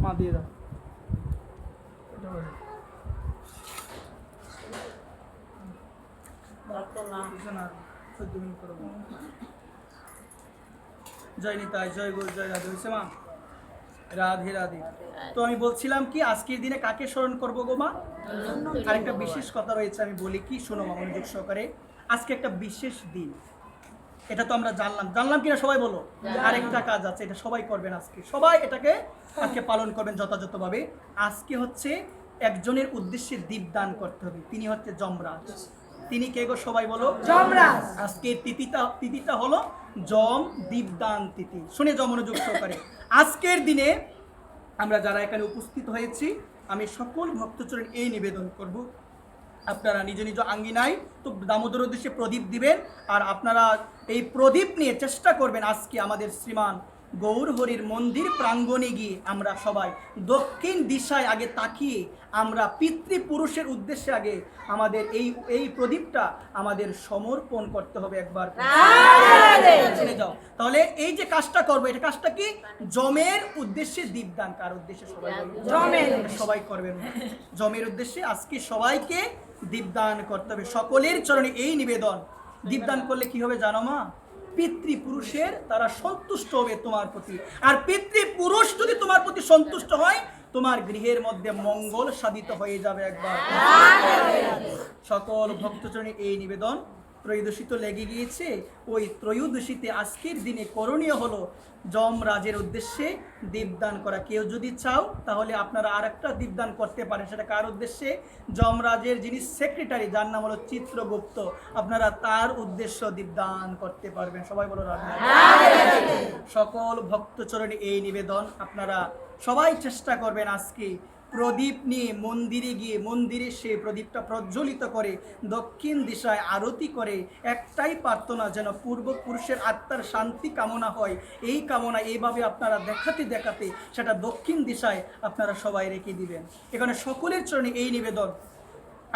মা দিয়ে দাও। জয় নিতাই, জয় গুরু, জয় রাধে। হয়েছে মা? রাধে রাধে। তো আমি বলছিলাম কি, আজকের দিনে কাকে স্মরণ করবো গো মা? আরেকটা বিশেষ কথা রয়েছে, আমি বলি কি, শোনো মা মনোযোগ সহকারে। আজকে একটা বিশেষ দিন, এটা তো আমরা জানলাম কিনা সবাই বলো। আরেকটা কাজ আছে, এটা সবাই করবেন আজকে, সবাই এটাকে আজকে পালন করবেন যথাযথভাবে। আজকে হচ্ছে একজনের উদ্দেশ্যে দীপদান করতে হবে, তিনি হচ্ছে যমরাজ। তিনি কে গো সবাই বলো? যমরাজ। আজকে তিথিটা হলো যম দীপদান তিথি। শুনে যাও মনোযোগ সহকারে। আজকের দিনে আমরা যারা এখানে উপস্থিত হয়েছি, আমি সকল ভক্তচরণ এই নিবেদন করব, আপনারা নিজ নিজ আঙ্গিনায় তো দামোদর উদ্দেশ্যে প্রদীপ দিবেন। আর আপনারা এই প্রদীপ নিয়ে চেষ্টা করবেন আজকে আমাদের শ্রীমান গৌর হরির মন্দির প্রাঙ্গণে গিয়ে আমরা সবাই দক্ষিণ দিশায় আগে তাকিয়ে আমরা পিতৃপুরুষের উদ্দেশ্যে আগে আমাদের এই প্রদীপটা আমাদের সমর্পণ করতে হবে একবার। শুনে যাও তাহলে, এই যে কাজটা করবো, এটা কাজটা কি? জমের উদ্দেশ্যে দীপদান। কার উদ্দেশ্যে? সবাই সবাই করবেন। জমের উদ্দেশ্যে আজকে সবাইকে দীপদান করতে হবে। সকলের চরণে এই নিবেদন। দীপদান করলে কি হবে জানো মা? পিতৃপুরুষের তারা সন্তুষ্ট হবে তোমার প্রতি। আর পিতৃপুরুষ যদি তোমার প্রতি সন্তুষ্ট হয়, তোমার গৃহের মধ্যে মঙ্গল সাধিত হয়ে যাবে একবার। সকল ভক্তচরণে এই নিবেদন। ত্রয়োদশী তো লেগে গিয়েছে, ওই ত্রয়োদশীতে আজকের দিনে করণীয় হলো যমরাজের উদ্দেশ্যে দীপদান করা। কেউ যদি চাও তাহলে আপনারা আর একটা দীপদান করতে পারেন। সেটা কার উদ্দেশ্যে? যমরাজের যিনি সেক্রেটারি, যার নাম হলো চিত্রগুপ্ত, আপনারা তার উদ্দেশ্য দীপদান করতে পারবেন। সবাই বলো রাধে। সকল ভক্তচরণে এই নিবেদন, আপনারা সবাই চেষ্টা করবেন আজকে প্রদীপ নিয়ে মন্দিরে গিয়ে মন্দিরে সে প্রদীপটা প্রজ্বলিত করে দক্ষিণ দিশায় আরতি করে একটাই প্রার্থনা, যেন পূর্বপুরুষের আত্মার শান্তি কামনা হয়। এই কামনা এইভাবে আপনারা দেখাতে সেটা দক্ষিণ দিশায় আপনারা সবাই রেখে দিবেন। এখানে সকলের চরণে এই নিবেদন।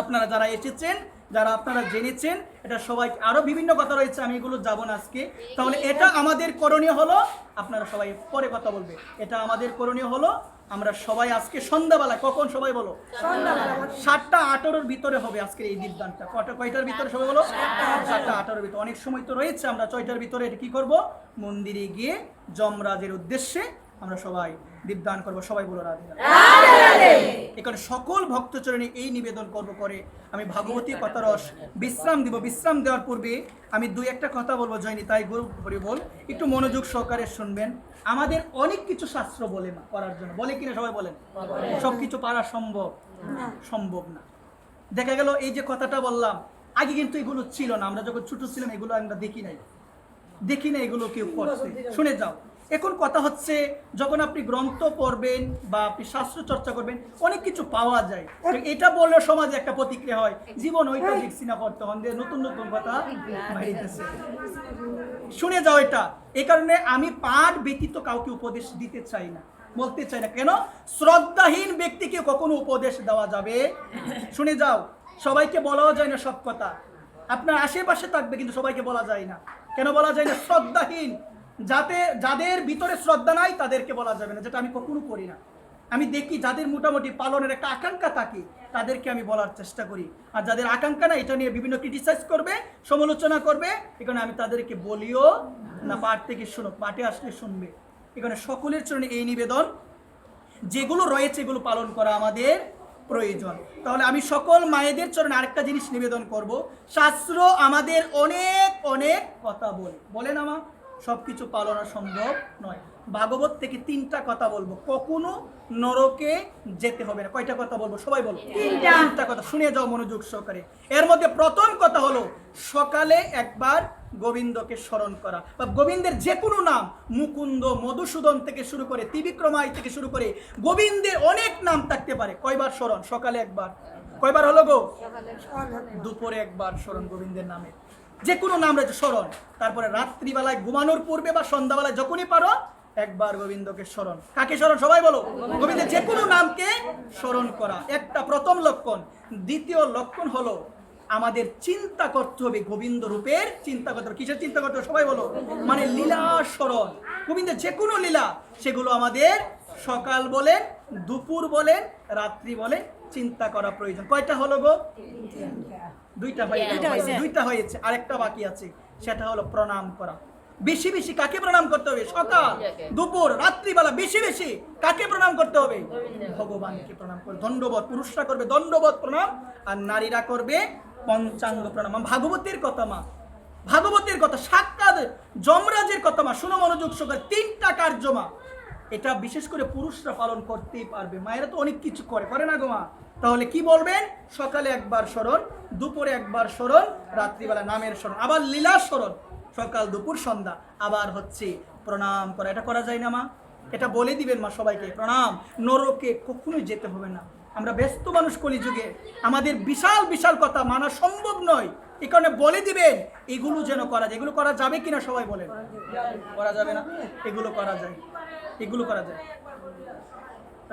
আপনারা যারা এসেছেন, যারা আপনারা জেনেছেন, এটা সবাই, আরো বিভিন্ন কথা রয়েছে, আমি এগুলো যাব না আজকে। তাহলে এটা আমাদের করণীয় হলো, আপনারা সবাই পরে কথা বলবে, এটা আমাদের করণীয় হলো আমরা সবাই আজকে সন্ধ্যাবেলা, কখন সবাই বলো? 7:18 ভিতরে হবে আজকে এই দীপদানটা। কয়টার ভিতরে সবাই বলো? 7:18 ভিতরে। অনেক সময় তো রয়েছে, আমরা 6টার ভিতরে এটা কি করব? মন্দিরে গিয়ে যমরাজের উদ্দেশ্যে আমরা সবাই দীপদান করব। সবাই বলো রাধে রাধে। এখানে সকল ভক্তচরণে এই নিবেদন করব। করে আমি ভাগবতী কথারস বিশ্রাম দিব। বিশ্রাম দেওয়ার পূর্বে আমি দুই একটা কথা বলবো। জয়নি তাই গুরু হরি বল, একটু মনোযোগ সহকারে শুনবেন। আমাদের অনেক কিছু শাস্ত্র বলে না করার জন্য, বলে কিনা সবাই বলেন? সবকিছু পারা সম্ভব না। দেখা গেল এই যে কথাটা বললাম, আগে কিন্তু এগুলো ছিল না। আমরা যখন ছোট ছিলাম এগুলো আমরা দেখি নাই এগুলো কেউ করছে। শুনে যাও, এখন কথা হচ্ছে, যখন আপনি গ্রন্থ পড়বেন বা আপনি শাস্ত্র চর্চা করবেন, অনেক কিছু পাওয়া যায়। এটা বললে সমাজে একটা প্রতিক্রিয়া হয়, জীবন ওইটা দেখছি না, করতে হন নতুন নতুন কথা বাইরেছে। শুনে যাও এটা। এই কারণে আমি পাঠ ব্যতীত কাউকে উপদেশ দিতে চাই না, বলতে চাই না। কেন? শ্রদ্ধাহীন ব্যক্তিকে কখনো উপদেশ দেওয়া যাবে? শুনে যাও, সবাইকে বলাও যায় না সব কথা। আপনার আশেপাশে থাকবে কিন্তু সবাইকে বলা যায় না। কেন বলা যায় না? শ্রদ্ধাহীন, যাদের ভিতরে শ্রদ্ধা নাই তাদেরকে বলা যাবে না, যেটা আমি কখনো করি না। আমি দেখি যাদের মোটামুটি পালনের একটা আকাঙ্ক্ষা থাকে তাদেরকে আমি বলার চেষ্টা করি। আর যাদের আকাঙ্ক্ষা না, এটা নিয়ে বিভিন্ন ক্রিটিসাইজ করবে, সমালোচনা করবে, এখানে আমি তাদেরকে বলিও না। পাঠ থেকে শুনো, পাঠে আসলে শুনবে। এখানে সকলের চরণে এই নিবেদন, যেগুলো রয়েছে এগুলো পালন করা আমাদের প্রয়োজন। তাহলে আমি সকল মায়েদের চরণে আরেকটা জিনিস নিবেদন করব। শাস্ত্র আমাদের অনেক অনেক কথা বলে না মা, সবকিছু পালন সম্ভব নয়। ভাগবত থেকে 3টা কথা বলবো। কখনো নরকে যেতে হবে না। কয়টা কথা বলবো সবাই বলো? 3টা কথা। শুনে যাও মনোযোগ সহকারে। এর মধ্যে প্রথম কথা হলো, সকালে একবার গোবিন্দকে স্মরণ করা, বা গোবিন্দের যে কোনো নাম, মুকুন্দ, মধুসূদন থেকে শুরু করে ত্রিবিক্রমাই থেকে শুরু করে গোবিন্দের অনেক নাম থাকতে পারে। কয়বার স্মরণ? সকালে একবার। কয়বার হলো গো? দুপুরে একবার স্মরণ গোবিন্দের নামে, যে কোনো নাম রয়েছে স্মরণ। তারপরে রাত্রিবেলায় ঘুমানোর পূর্বে বা সন্ধ্যাবেলায় যখনই পারো একবার গোবিন্দকে স্মরণ। কাকে স্মরণ? সবাই বলো। গোবিন্দের যে কোনো নামকে স্মরণ করা একটা প্রথম লক্ষণ। দ্বিতীয় লক্ষণ হলো, আমাদের চিন্তা করতে হবে গোবিন্দ রূপের চিন্তা করতে হবে। কিসের চিন্তা করতে হবে সবাই বলো? মানে লীলা স্মরণ। গোবিন্দের যে কোনো লীলা সেগুলো আমাদের সকাল বলেন, দুপুর বলেন, রাত্রি বলেন, চিন্তা করা প্রয়োজন। কয়টা হলো গো? দুইটা হয়েছে, আরেকটা বাকি আছে, সেটা হলো প্রণাম করা। বেশি বেশি কাকে প্রণাম করতে হবে? সকাল, দুপুর, রাত্রিবেলা বেশি বেশি কাকে প্রণাম করতে হবে? ভগবানকে প্রণাম করে। দণ্ডবোধ, পুরুষরা করবে দণ্ডবোধ প্রণাম, আর নারীরা করবে পঞ্চাঙ্গ প্রণাম। ভাগবতের কথা মা, ভাগবতের কথা, সাক্ষাৎ যমরাজের কথা মা, শুনো মনোযোগ সহকারে। 3টা কার্য মা, এটা বিশেষ করে পুরুষরা পালন করতেই পারবে। মায়েরা তো অনেক কিছু করে না গো মা? তাহলে কি বলবেন? সকালে একবার স্মরণ, দুপুরে একবার স্মরণ, রাত্রিবেলা নামের স্মরণ, আবার লীলা স্মরণ, সকাল দুপুর সন্ধ্যা, আবার হচ্ছে প্রণাম করা। এটা করা যায় না মা? এটা বলে দিবেন মা সবাইকে। প্রণাম, নরকে কখনোই যেতে হবে না। আমরা ব্যস্ত মানুষ কলিযুগে, আমাদের বিশাল বিশাল কথা মানা সম্ভব নয়। এই কারণে বলে দিবেন এগুলো যেন করা যায়। এগুলো করা যাবে কিনা সবাই বলেন? করা যাবে না? এগুলো করা যায়, এগুলো করা যায়।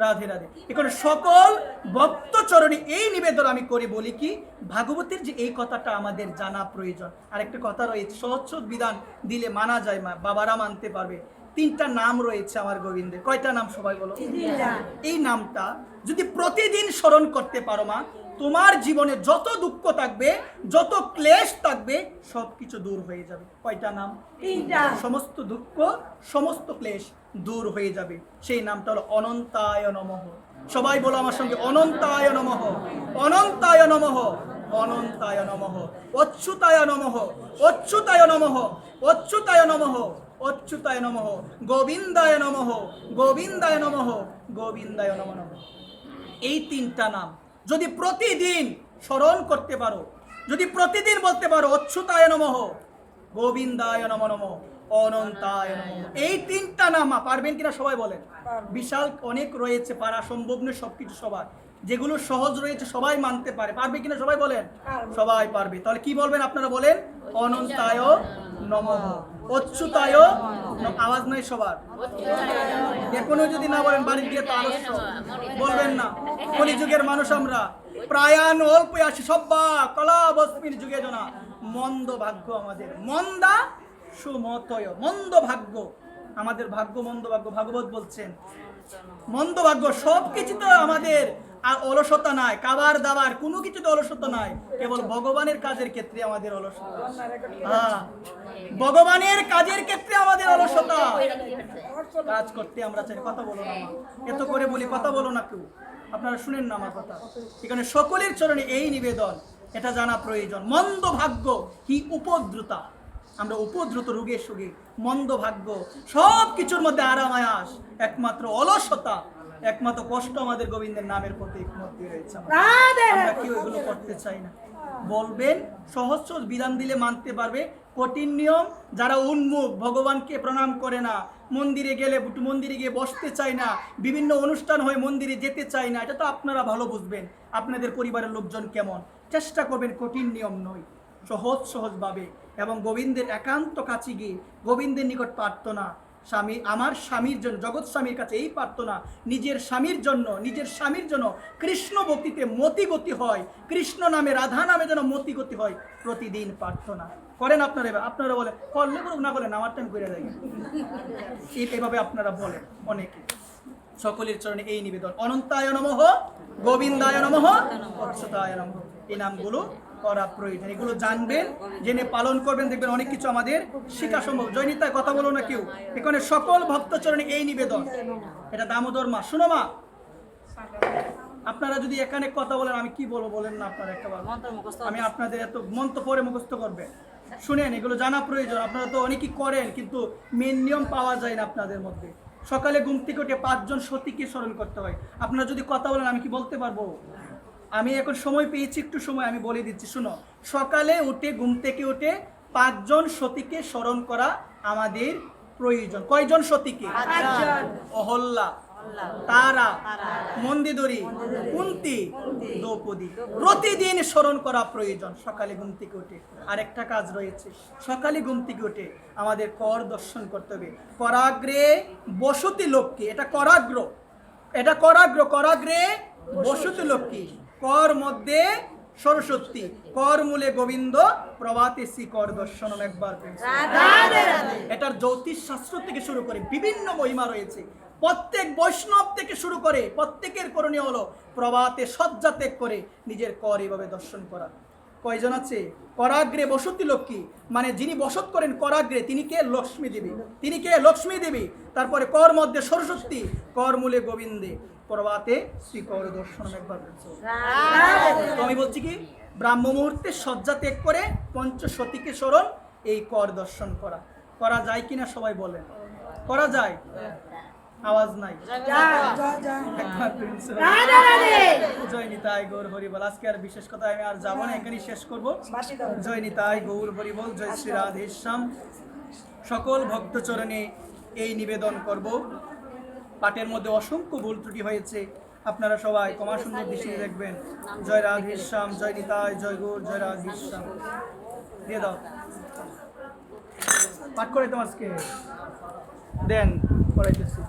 রাধে রাধে। এখানে সকল ভক্ত চরণে এই নিবেদন আমি করে বলি কি, ভাগবতের যে এই কথাটা আমাদের জানা প্রয়োজন। আরেকটা কথা রয়েছে, সহজ বিধান দিলে মানা যায় মা, বাবারা মানতে পারবে। 3টা নাম রয়েছে আমার গোবিন্দের। কয়টা নাম সবাই বলো? এই নামটা যদি প্রতিদিন স্মরণ করতে পারো মা, তোমার জীবনে যত দুঃখ থাকবে, যত ক্লেশ থাকবে, সবকিছু দূর হয়ে যাবে। কয়টা নাম? 3টা। সমস্ত দুঃখ, সমস্ত ক্লেশ দূর হয়ে যাবে। সেই নামটা হলো অনন্তায় নমঃ। সবাই বলো আমার সঙ্গে, অনন্তায় নমঃ, অনন্তায় নমঃ, অনন্তায় নমঃ, অচ্যুতায় নমঃ, অচ্যুতায় নমঃ, অচ্যুতায় নমঃ, অচ্যুতায় নমঃ, গোবিন্দায় নমঃ, গোবিন্দায় নমঃ, গোবিন্দায় নমঃ। এই 3টা নাম যদি প্রতিদিন স্মরণ করতে পারো, যদি প্রতিদিন বলতে পারো অচ্যুতায় নমঃ, গোবিন্দায় নমঃ নমঃ, অনন্তায় নমঃ, এই 3টা নাম পারবেন কিনা সবাই বলেন? বিশাল অনেক রয়েছে, পারা সম্ভব নয় সবকিছু সবার। যেগুলো সহজ রয়েছে সবাই মানতে পারে, পারবে কিনা সবাই বলেন? সবাই পারবে। তাহলে কি বলবেন আপনারা বলেন? অনন্তায় নমঃ, অচ্যুতায়, আওয়াজ নাই সবার, এখনো যদি না বলেন বাড়ি গিয়ে তো আলস্য বলবেন না। কলিযুগের মানুষ আমরা, প্রায়ান অল্প আসি সব্বা কলা বস্মির যুগে জনা। মন্দ ভাগ্য আমাদের, মন্দা সুমতয়, মন্দ ভাগ্য আমাদের, ভাগ্য মন্দ ভাগ্য। ভাগবত বলছেন মন্দ ভাগ্য, সবকিছু তো আমাদের আর অলসতা নাই, খাবার দাবার কোনো কিছুতে অলসতা নাই, কেবল ভগবানের কাজের ক্ষেত্রে আমাদের অলসতা। হ্যাঁ, ভগবানের কাজের ক্ষেত্রে আমাদের অলসতা। কাজ করতে আমরা চাই। কথা বলো না মা, এত করে বলি কথা বলো না কেউ, আপনারা শুনেন না আমার কথা। এখানে সকলের চরণে এই নিবেদন, এটা জানা প্রয়োজন। মন্দ ভাগ্য কি উপদ্রুতা, আমরা উপদ্রুত রোগে সুগে, মন্দ ভাগ্য সব কিছুর মধ্যে আরামায়াস, একমাত্র অলসতা, একমাত্র কষ্ট আমাদের গোবিন্দের নামের প্রতি মধ্যে রয়েছে। আমরা কেউ এগুলো করতে চাই না। বলবেন সহজ সহজ বিধান দিলে মানতে পারবে। কঠিন নিয়ম, যারা উন্মুখ, ভগবানকে প্রণাম করে না, মন্দিরে গেলে মন্দিরে গিয়ে বসতে চায় না, বিভিন্ন অনুষ্ঠান হয়ে মন্দিরে যেতে চায় না, এটা তো আপনারা ভালো বুঝবেন আপনাদের পরিবারের লোকজন কেমন। চেষ্টা করবেন কঠিন নিয়ম নয়, সহজ সহজভাবে, এবং গোবিন্দের একান্ত কাছে গিয়ে গোবিন্দের নিকট প্রার্থনা। স্বামী, আমার স্বামীর জন্য, জগৎ স্বামীর কাছে এই প্রার্থনা, নিজের স্বামীর জন্য, নিজের স্বামীর জন্য কৃষ্ণ ভক্তিতে মতিগতি হয়, কৃষ্ণ নামে রাধা নামে যেন মতিগতি হয়, প্রতিদিন প্রার্থনা করেন আপনারা। আপনারা বলেন করলে করুক, না করলেন আমার টাইম করে দেয়, এইভাবে আপনারা বলেন অনেকে। সকলের চরণে এই নিবেদন, অনন্তায় নমঃ, গোবিন্দায় নমঃ, অচ্যুতায় নমঃ, এই নামগুলো করা প্রয়োজন। এগুলো জানবেন, জেনে পালন করবেন, দেখবেন অনেক কিছু আমাদের শেখা সম্ভব। জয়নিতায় কথা বলো না কেউ। এখানে সকল ভক্ত চরণে এই নিবেদন, এটা দামোদর মা, শুনো মা, আপনারা যদি এখানে কথা বলেন আমি কি বলবো বলেন না আপনারা একবার, আমি আপনাদের এত মন্ত্র পরে মুখস্থ করবে, শুনেন, এগুলো জানা প্রয়োজন। আপনারা তো অনেকেই করেন কিন্তু মেন নিয়ম পাওয়া যায় না আপনাদের মধ্যে। সকালে ঘুম থেকে উঠে 5 জন সতীকে স্মরণ করতে হয়। আপনারা যদি কথা বলেন আমি কি বলতে পারবো? আমি এখন সময় পেয়েছি, একটু সময় আমি বলে দিচ্ছি, শুনো। সকালে উঠে ঘুম থেকে উঠে 5 জন সতীকে স্মরণ করা আমাদের প্রয়োজন। কয়জন সতীকে? অহল্যা, তারা, মন্দিদরি, কুন্তি, দ্রৌপদী, প্রতিদিন স্মরণ করা প্রয়োজন সকালে ঘুম থেকে উঠে। আরেকটা কাজ রয়েছে, সকালে ঘুম থেকে উঠে আমাদের কর দর্শন করতে হবে। করাগ্রে বসতি লক্ষ্মী, এটা করাগ্র, এটা করাগ্র, করাগ্রে বসতি লক্ষ্মী, কর মধ্যে সরস্বতী, কর মূলে গোবিন্দ, প্রভাতে শ্রী কর দর্শনম। একবার এটার জ্যোতিষ শাস্ত্র থেকে শুরু করে বিভিন্ন মহিমা রয়েছে। প্রত্যেক বৈষ্ণব থেকে শুরু করে প্রত্যেকের করণীয় হলো প্রভাতে শয্যা ত্যাগ করে নিজের কর এইভাবে দর্শন করা। কয়জন আছে? করাগ্রে বসতি লক্ষ্মী, মানে যিনি বসত করেন করাগ্রে তিনি কে? লক্ষ্মী দেবী। তিনি কে? লক্ষ্মী দেবী। তারপরে কর মধ্যে সরস্বতী, কর মূলে গোবিন্দে, প্রভাতে শ্রী কর দর্শন। একবার তো আমি বলছি কি, ব্রাহ্ম মুহূর্তে শয্যা ত্যাগ করে পঞ্চসতীকে স্মরণ, এই কর দর্শন করা করা যায় কিনা সবাই বলেন? করা যায়? আওয়াজ নাই। জয় নিতাই গৌর হরিবল। আজকে আর বিশেষ কথা আমি আর যাবো না, এখানেই শেষ করবো। জয় নিতাই গৌর হরিবল, জয় শ্রী রাধেশ্যাম। সকল ভক্তচরণে এই নিবেদন করব, পাঠের মধ্যে অসংখ্য ভুল ত্রুটি হয়েছে, আপনারা সবাই ক্ষমা সুন্দর দৃষ্টিতে দেখবেন। জয় রাধেশ্যাম, জয় নিতাই, জয় গৌর, জয় রাধেশ্যাম। দিয়ে দাও, পাঠ করে তোমার আজকে দেন, করাইতেছি।